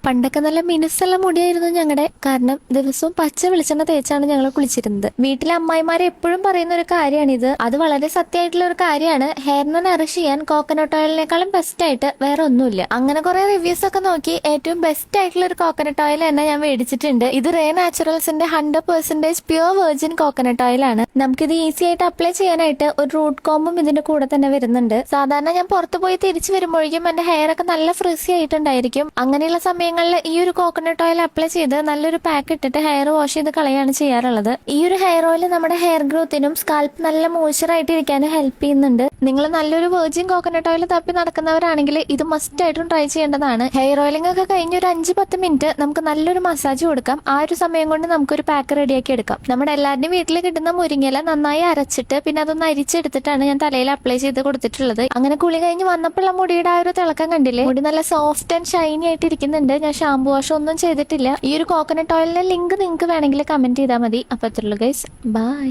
പണ്ടൊക്കെ നല്ല മിനുസുള്ള മുടിയായിരുന്നു ഞങ്ങളുടെ. കാരണം ദിവസവും പച്ച വെളിച്ചെണ്ണ തേച്ചാണ് ഞങ്ങൾ കുളിച്ചിരുന്നത്. വീട്ടിലെ അമ്മായിമാരെ എപ്പോഴും പറയുന്ന ഒരു കാര്യമാണിത്. അത് വളരെ സത്യമായിട്ടുള്ള ഒരു കാര്യമാണ്. ഹെയറിനെ നറിഷ് ചെയ്യാൻ കോക്കനട്ട് ഓയിലിനേക്കാളും ബെസ്റ്റ് ആയിട്ട് വേറെ ഒന്നുമില്ല. അങ്ങനെ കുറെ റിവ്യൂസ് ഒക്കെ നോക്കി ഏറ്റവും ബെസ്റ്റ് ആയിട്ടുള്ള ഒരു കോക്കനട്ട് ഓയിൽ തന്നെ ഞാൻ മേടിച്ചിട്ടുണ്ട്. ഇത് റേ നാച്ചുറൽസിന്റെ 100% പ്യുവർ വെർജിൻ കോക്കനട്ട് ഓയിൽ ആണ്. നമുക്കിത് ഈസി ആയിട്ട് അപ്ലൈ ചെയ്യാനായിട്ട് ഒരു റൂട്ട് കോമ്പും ഇതിന്റെ കൂടെ തന്നെ വരുന്നുണ്ട്. സാധാരണ ഞാൻ പുറത്തു പോയി തിരിച്ചു വരുമ്പോഴേക്കും എന്റെ ഹെയർ ഒക്കെ നല്ല ഫ്രിസി ആയിട്ടുണ്ടായിരിക്കും. അങ്ങനെയുള്ള സമയങ്ങളിൽ ഈ ഒരു കോക്കനട്ട് ഓയിൽ അപ്ലൈ ചെയ്ത് നല്ലൊരു പാക്ക് ഇട്ടിട്ട് ഹെയർ വാഷ് ചെയ്ത് കളയാണ് ചെയ്യാറുള്ളത്. ഈ ഒരു ഹെയർ ഓയിൽ നമ്മുടെ ഹെയർ ഗ്രോത്തിനും സ്കാൽപ്പ് നല്ല മോയ്സ്ചർ ആയിട്ട് ഇരിക്കാനും ഹെൽപ്പ് ചെയ്യുന്നുണ്ട്. നിങ്ങൾ നല്ലൊരു വെർജിൻ കോക്കനട്ട് ഓയിൽ തപ്പി നടക്കുന്നവരാണെങ്കിൽ ഇത് മസ്റ്റ് ആയിട്ടും ട്രൈ ചെയ്യേണ്ടതാണ്. ഹെയർ ഓയിലിംഗ് ഒക്കെ കഴിഞ്ഞ ഒരു 5-10 മിനിറ്റ് നമുക്ക് നല്ലൊരു മസാജ് കൊടുക്കാം. ആ ഒരു സമയം കൊണ്ട് നമുക്കൊരു പാക്ക് റെഡിയാക്കി എടുക്കാം. നമ്മുടെ എല്ലാവരുടെയും വീട്ടിൽ കിട്ടുന്ന മുരിങ്ങയില നന്നായി അരച്ചിട്ട് പിന്നെ അതൊന്ന് അരിച്ചെടുത്തിട്ടാണ് ഞാൻ തലയിൽ അപ്ലൈ ചെയ്ത് കൊടുത്തിട്ടുള്ളത്. അങ്ങനെ കുളി കഴിഞ്ഞ് വന്നപ്പോഴുള്ള മുടിയുടെ ആ ഒരു തിളക്കം കണ്ടില്ലേ? മുടി നല്ല സോഫ്റ്റ് ആൻഡ് ഷൈനി ആയിട്ട് ഇരിക്കുന്നുണ്ട്. ഞാൻ ഷാംപൂ വാഷ് ഒന്നും ചെയ്തിട്ടില്ല. ഈ ഒരു കോക്കനട്ട് ഓയിലിന്റെ ലിങ്ക് നിങ്ങൾക്ക് വേണമെങ്കിൽ കമന്റ് ചെയ്താൽ മതി. അപ്പോൾ അത്രയുള്ളൂ ഗൈസ്, ബൈ.